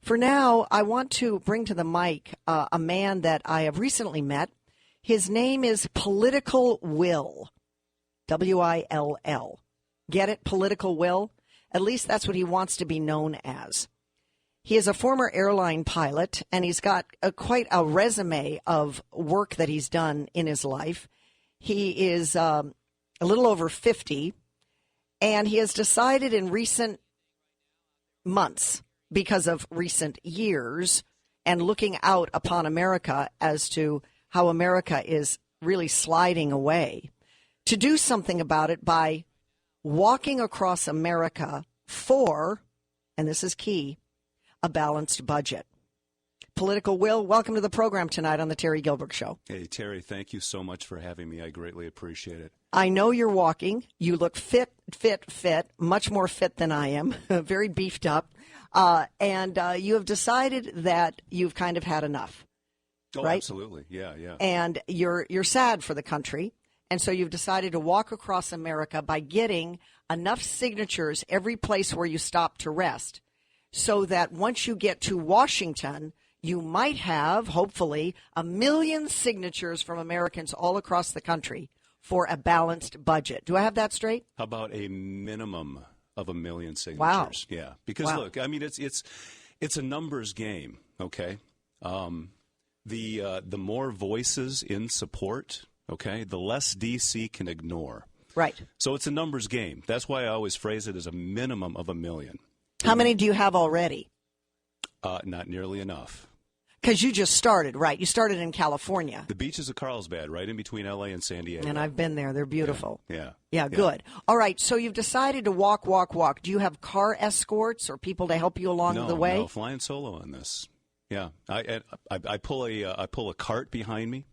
For now, I want to bring to the mic a man that I have recently met. His name is Political Will, W-I-L-L. Get it? Political Will? At least that's what he wants to be known as. He is a former airline pilot, and he's got quite a resume of work that he's done in his life. He is a little over 50, and he has decided in recent months, because of recent years and looking out upon America as to how America is really sliding away, to do something about it by walking across America for, and this is key, a balanced budget. Political Will, welcome to the program tonight on the Terry Gilberg Show. Hey, Terry, thank you so much for having me. I greatly appreciate it. I know you're walking. You look fit, much more fit than I am, very beefed up. And you have decided that you've kind of had enough, right? Absolutely. Yeah. And you're sad for the country. And so you've decided to walk across America by getting enough signatures every place where you stop to rest so that once you get to Washington, you might have, hopefully, 1 million signatures from Americans all across the country for a balanced budget. Do I have that straight? How about a minimum of 1 million signatures? Wow. Yeah. Because, look, I mean, it's a numbers game, okay? The more voices in support, okay, the less D.C. can ignore. Right. So it's a numbers game. That's why I always phrase it as a minimum of 1 million. How many do you have already? Not nearly enough. Because you just started, right? You started in California. The beaches of Carlsbad, right in between L.A. and San Diego. And I've been there. They're beautiful. Yeah, good. All right, so you've decided to walk. Do you have car escorts or people to help you along the way? No, flying solo on this. Yeah, I pull a cart behind me.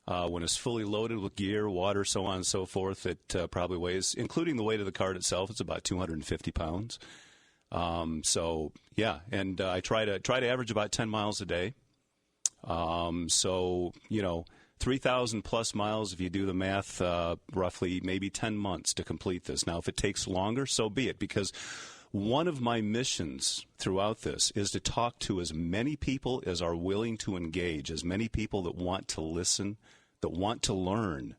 When it's fully loaded with gear, water, so on and so forth, it probably weighs, including the weight of the cart itself, it's about 250 pounds. So yeah, and I try to average about 10 miles a day. So 3,000 plus miles if you do the math, roughly maybe 10 months to complete this. Now, if it takes longer, so be it, because one of my missions throughout this is to talk to as many people as are willing to engage, as many people that want to listen, that want to learn.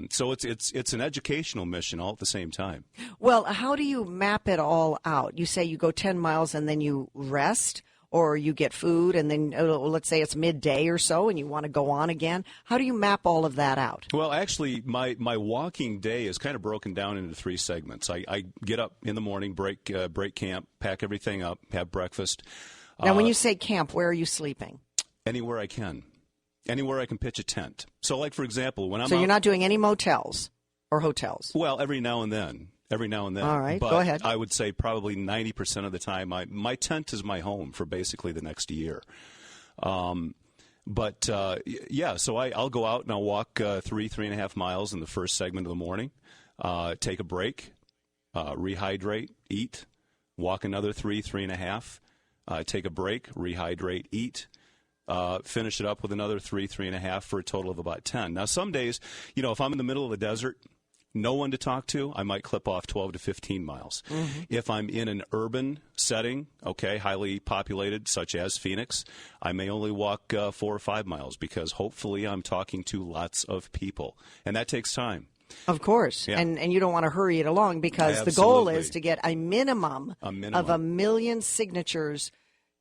So it's an educational mission all at the same time. Well, how do you map it all out? You say you go 10 miles and then you rest, or you get food and then let's say it's midday or so and you want to go on again. How do you map all of that out? Well, actually, my walking day is kind of broken down into 3 segments. I get up in the morning, break camp, pack everything up, have breakfast. Now, when you say camp, where are you sleeping? Anywhere I can. Anywhere I can pitch a tent. So, like, for example, when I'm So you're not doing any motels or hotels? Well, every now and then. All right, but go ahead. I would say probably 90% of the time, my tent is my home for basically the next year. So I'll go out and I'll walk 3.5 miles in the first segment of the morning, take a break, rehydrate, eat, walk another 3.5, take a break, rehydrate, eat. Finish it up with another 3.5 for a total of about 10. Now, some days, if I'm in the middle of the desert, no one to talk to, I might clip off 12 to 15 miles. Mm-hmm. If I'm in an urban setting, okay, highly populated, such as Phoenix, I may only walk 4 or 5 miles because hopefully I'm talking to lots of people. And that takes time. Of course. Yeah. And you don't want to hurry it along because the goal is to get a minimum of 1 million signatures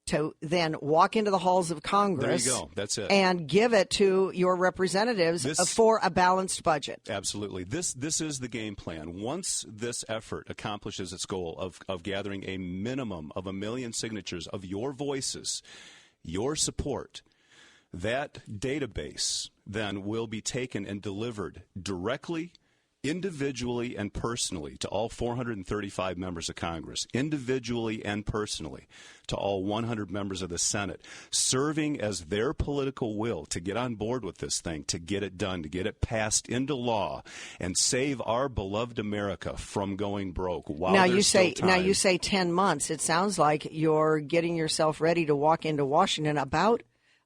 to then walk into the halls of Congress. There you go. That's it. And give it to your representatives for a balanced budget. Absolutely. This is the game plan. Once this effort accomplishes its goal of gathering a minimum of 1 million signatures of your voices, your support, that database then will be taken and delivered directly, individually and personally to all 435 members of Congress, individually and personally to all 100 members of the Senate, serving as their political will to get on board with this thing, to get it done, to get it passed into law, and save our beloved America from going broke. Now you say 10 months. It sounds like you're getting yourself ready to walk into Washington about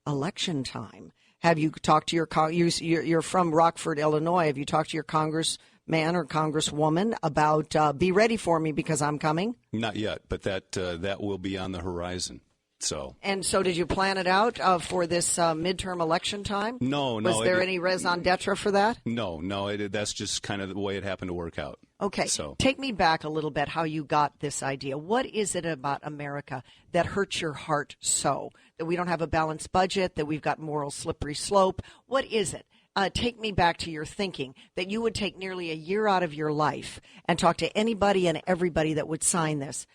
election time. Have you talked to you're from Rockford, Illinois. Have you talked to your congressman or congresswoman about be ready for me because I'm coming? Not yet, but that will be on the horizon. So did you plan it out for this midterm election time? No. Was there any raison d'etre for that? No. That's just kind of the way it happened to work out. Okay. So take me back a little bit how you got this idea. What is it about America that hurts your heart so? That we don't have a balanced budget, that we've got moral slippery slope? What is it? Take me back to your thinking that you would take nearly a year out of your life and talk to anybody and everybody that would sign this.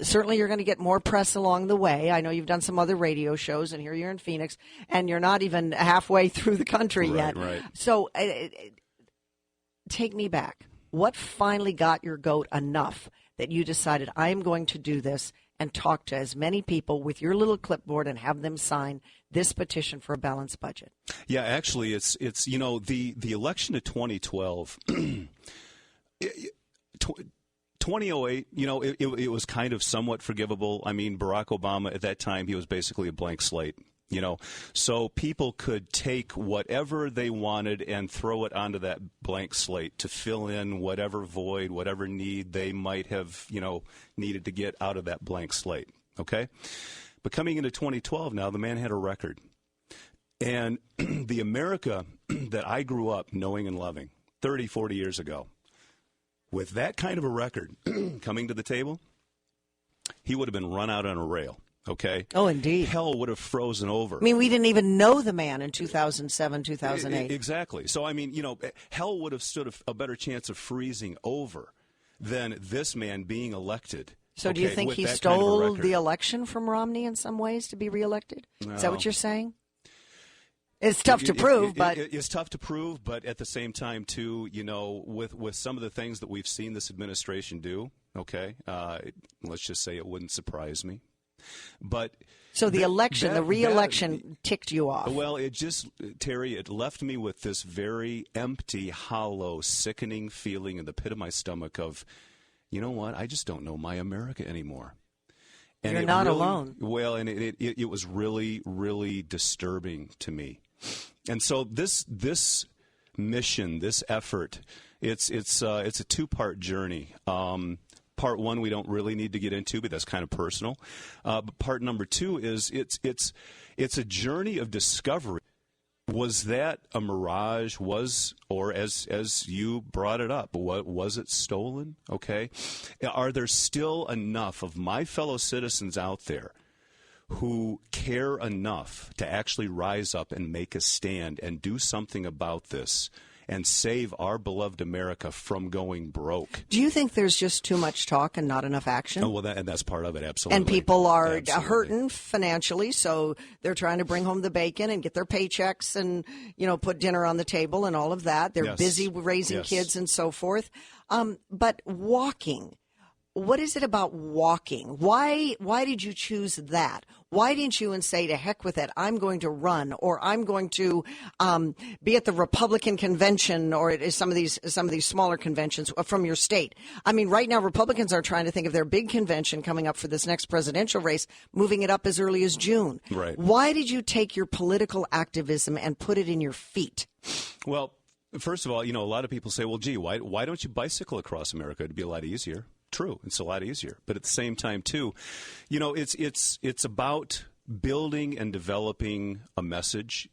Certainly you're going to get more press along the way. I know you've done some other radio shows, and here you're in Phoenix, and you're not even halfway through the country yet. Right. So take me back. What finally got your goat enough that you decided, I am going to do this and talk to as many people with your little clipboard and have them sign this petition for a balanced budget? Yeah, actually, it's the election of 2012, 2008, it was kind of somewhat forgivable. I mean, Barack Obama at that time, he was basically a blank slate. So people could take whatever they wanted and throw it onto that blank slate to fill in whatever void, whatever need they might have, needed to get out of that blank slate. Okay? But coming into 2012 now, the man had a record. And the America that I grew up knowing and loving 30, 40 years ago, with that kind of a record coming to the table, he would have been run out on a rail. Okay. Oh, indeed. Hell would have frozen over. I mean, we didn't even know the man in 2007, 2008. Exactly. So, I mean, hell would have stood a better chance of freezing over than this man being elected. So do you think he stole the election from Romney in some ways to be reelected? No. Is that what you're saying? It's tough to prove, but it's tough to prove. But at the same time, too, with some of the things that we've seen this administration do, okay, let's just say it wouldn't surprise me. But so the re-election ticked you off. Well, Terry, it left me with this very empty, hollow, sickening feeling in the pit of my stomach of, you know what? I just don't know my America anymore. And you're not alone. Well, and it was really, really disturbing to me. And so this mission, this effort, it's a two-part journey. Part one we don't really need to get into, but that's kind of personal. But part number two is it's a journey of discovery. Was that a mirage? Or as you brought it up, was it stolen? Okay. Are there still enough of my fellow citizens out there who care enough to actually rise up and make a stand and do something about this and save our beloved America from going broke? Do you think there's just too much talk and not enough action? Oh, well, that's part of it, absolutely. And people are hurting financially, so they're trying to bring home the bacon and get their paychecks and, put dinner on the table and all of that. They're busy raising kids and so forth. But walking, what is it about walking? Why did you choose that? Why didn't you say, to heck with it, I'm going to run, or I'm going to be at the Republican convention, or it is some of these smaller conventions from your state? I mean, right now Republicans are trying to think of their big convention coming up for this next presidential race, moving it up as early as June. Right. Why did you take your political activism and put it in your feet? Well, first of all, a lot of people say, well, gee, why don't you bicycle across America? It'd be a lot easier. True, it's a lot easier. But at the same time, too, it's about building and developing a message,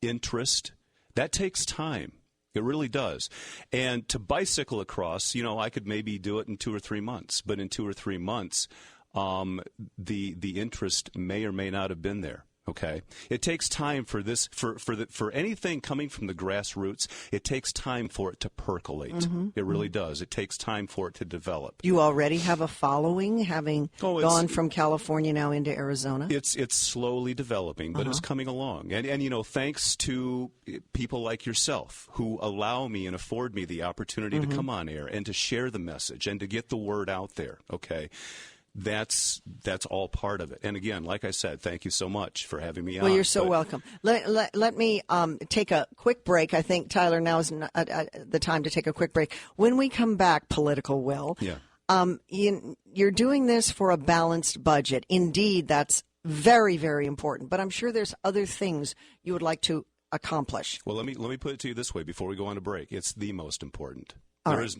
interest. That takes time. It really does. And to bicycle across, I could maybe do it in 2 or 3 months. But in 2 or 3 months, the interest may or may not have been there. Okay, it takes time for this for anything coming from the grassroots. It takes time for it to percolate. Mm-hmm. It really does. It takes time for it to develop. You already have a following, having gone from California now into Arizona. It's slowly developing, but it's coming along. And thanks to people like yourself who allow me and afford me the opportunity to come on air and to share the message and to get the word out there. Okay. That's all part of it. And again, like I said, thank you so much for having me on. Well, you're so welcome. Let me take a quick break. I think, Tyler, now is the time to take a quick break. When we come back, Political Will, you're doing this for a balanced budget. Indeed, that's very, very important. But I'm sure there's other things you would like to accomplish. Well, let me put it to you this way before we go on a break. It's the most important. All right.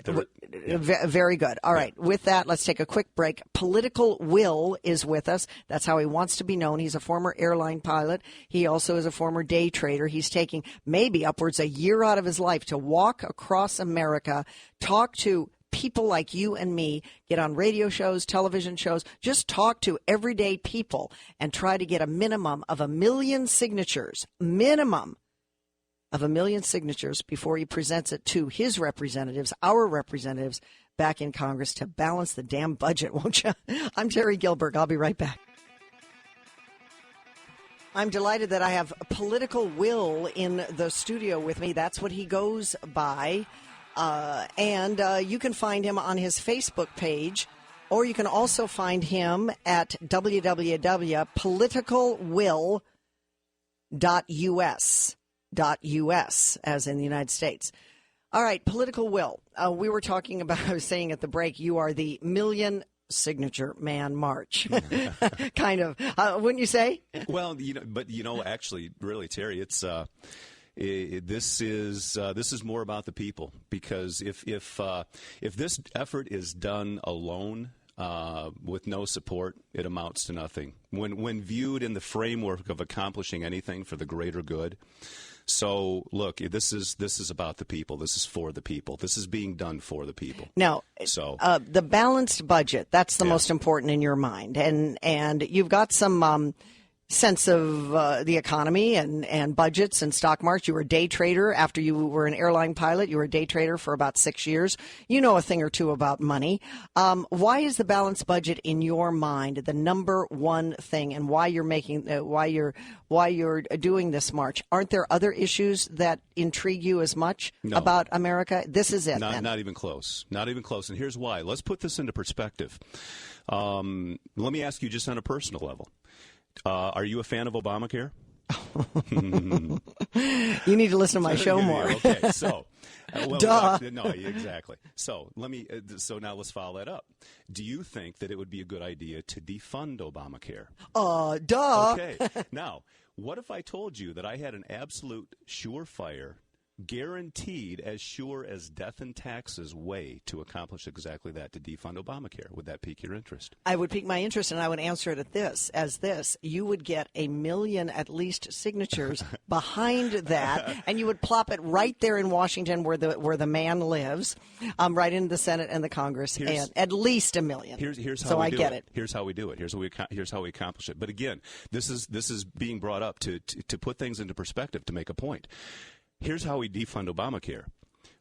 Very good. All right. With that, let's take a quick break. Political Will is with us. That's how he wants to be known. He's a former airline pilot. He also is a former day trader. He's taking maybe upwards a year out of his life to walk across America, talk to people like you and me, get on radio shows, television shows, just talk to everyday people and try to get a minimum of 1 million signatures, before he presents it to his representatives, our representatives back in Congress to balance the damn budget, won't you? I'm Terry Gilberg. I'll be right back. I'm delighted that I have Political Will in the studio with me. That's what he goes by. And you can find him on his Facebook page, or you can also find him at www.politicalwill.us. .us, as in the United States. All right, Political Will. We were talking about, I was saying at the break, you are the Million Signature Man March, kind of, wouldn't you say? Well, actually, really, Terry, it's this is more about the people, because if this effort is done alone, with no support, it amounts to nothing. When viewed in the framework of accomplishing anything for the greater good. So, look, this is about the people. This is for the people. This is being done for the people. Now, the balanced budget, that's the most important in your mind. And you've got some sense of the economy and budgets and stock markets. You were a day trader after you were an airline pilot. You were a day trader for about 6 years. You know a thing or two about money. Why is the balanced budget in your mind the number one thing, and why you're making why you're doing this march? Aren't there other issues that intrigue you as much about America? This is it. Not even close. Not even close. And here's why. Let's put this into perspective. Let me ask you just on a personal level. Are you a fan of Obamacare? You need to listen to my show more. Okay, so, duh. No, exactly. So So now let's follow that up. Do you think that it would be a good idea to defund Obamacare? Duh. Okay. Now, what if I told you that I had an absolute surefire, guaranteed as sure as death and taxes way to accomplish exactly that, to defund Obamacare? Would that pique your interest? I would pique my interest, and I would answer it as this. You would get 1 million at least signatures behind that, and you would plop it right there in Washington where the man lives, right in the Senate and the Congress, and at least 1 million. Here's how so we I do get it. Here's how we do it. Here's how we accomplish it. But again, this is being brought up to put things into perspective, to make a point. Here's how we defund Obamacare.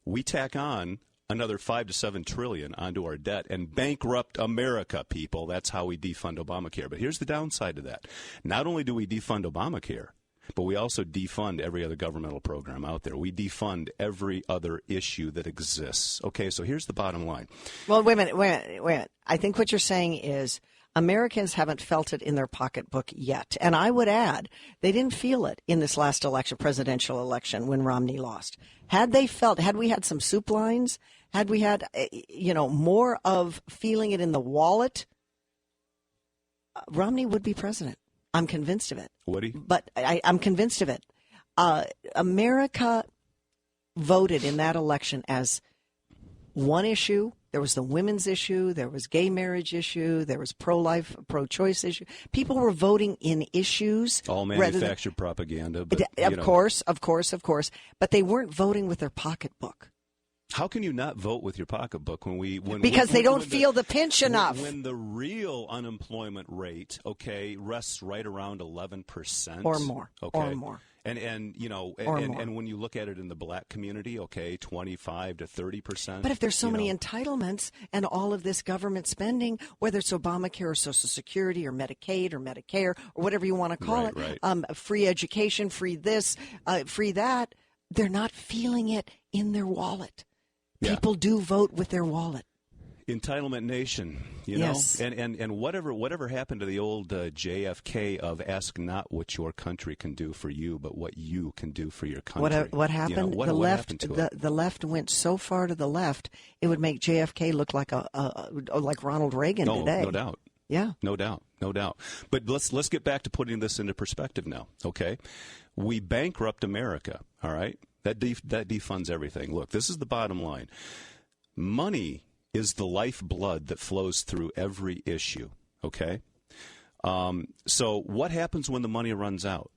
We tack on another $5 to $7 trillion onto our debt and bankrupt America, people. That's how we defund Obamacare. But here's the downside to that. Not only do we defund Obamacare, but we also defund every other governmental program out there. We defund every other issue that exists. Okay, so here's the bottom line. Well, wait a minute. I think what you're saying is Americans haven't felt it in their pocketbook yet. And I would add, they didn't feel it in this last election, presidential election, when Romney lost. Had we had some soup lines, had we had, more of feeling it in the wallet, Romney would be president. I'm convinced of it. Would he? But I'm convinced of it. America voted in that election as one issue. There was the women's issue, there was gay marriage issue, there was pro-life, pro-choice issue. People were voting in issues. All manufactured propaganda. But, of course. But they weren't voting with their pocketbook. How can you not vote with your pocketbook because they don't feel the pinch enough. When the real unemployment rate, rests right around 11% or more, or more. And when you look at it in the black community, 25 to 30%. But if there's so many entitlements and all of this government spending, whether it's Obamacare or Social Security or Medicaid or Medicare or whatever you want to call it, free education, free this, free that, they're not feeling it in their wallet. People do vote with their wallet. Entitlement nation, yes. know, and whatever happened to the old JFK of ask not what your country can do for you, but what you can do for your country. What happened? What happened to it? The left went so far to the left, it would make JFK look like like Ronald Reagan today. No doubt. Yeah. No doubt. No doubt. But let's get back to putting this into perspective now, okay? We bankrupt America, all right? That defunds everything. Look, this is the bottom line. Money is the lifeblood that flows through every issue, okay? So what happens when the money runs out?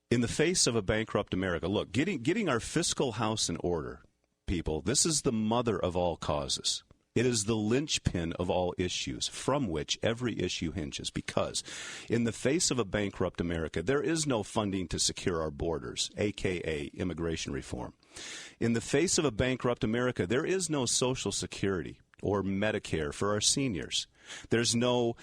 In the face of a bankrupt America, look, getting our fiscal house in order, people, this is the mother of all causes. It is the linchpin of all issues from which every issue hinges, because in the face of a bankrupt America, there is no funding to secure our borders, a.k.a. immigration reform. In the face of a bankrupt America, there is no Social Security or Medicare for our seniors. There's no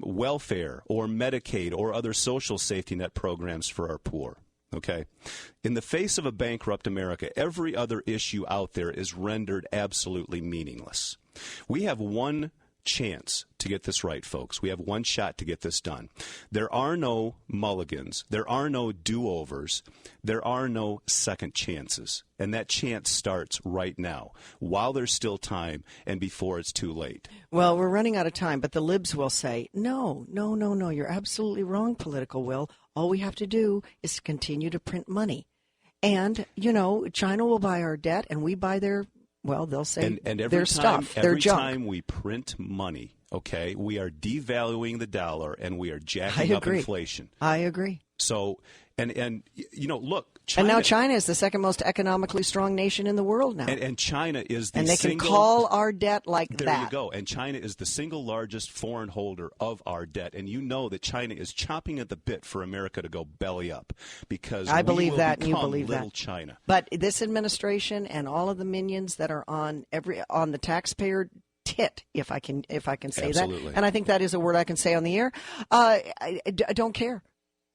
welfare or Medicaid or other social safety net programs for our poor. Okay? In the face of a bankrupt America, every other issue out there is rendered absolutely meaningless. We have one chance to get this right, folks. We have one shot to get this done. There are no mulligans. There are no do-overs. There are no second chances. And that chance starts right now, while there's still time and before it's too late. Well, we're running out of time, but the libs will say, no, you're absolutely wrong, Political Will. All we have to do is continue to print money. And, China will buy our debt and we buy their, well, they'll say and their stuff, their junk. Every time we print money, okay, we are devaluing the dollar and we are jacking up inflation. I agree. So, and look, China, and now China is the second most economically strong nation in the world now. And China is the and they can call our debt like that. There you go. And China is the single largest foreign holder of our debt. And you know that China is chomping at the bit for America to go belly up, because I believe that, and you believe little that. China. But this administration and all of the minions that are on the taxpayer tit, if I can say Absolutely. that, and I think that is a word I can say on the air. I don't care.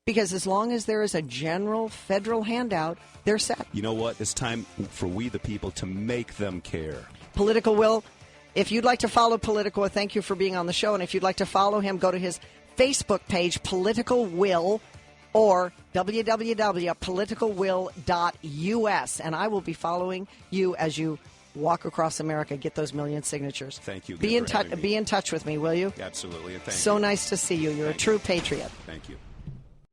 Because as long as there is a general federal handout, they're set. You know what? It's time for we the people to make them care. Political Will, if you'd like to follow Political, thank you for being on the show. And if you'd like to follow him, go to his Facebook page, Political Will, or www.politicalwill.us. And I will be following you as you walk across America, get those million signatures. Thank you. Be in touch with me, will you? Absolutely. And thank you. So nice to see you. You're a true patriot. Thank you.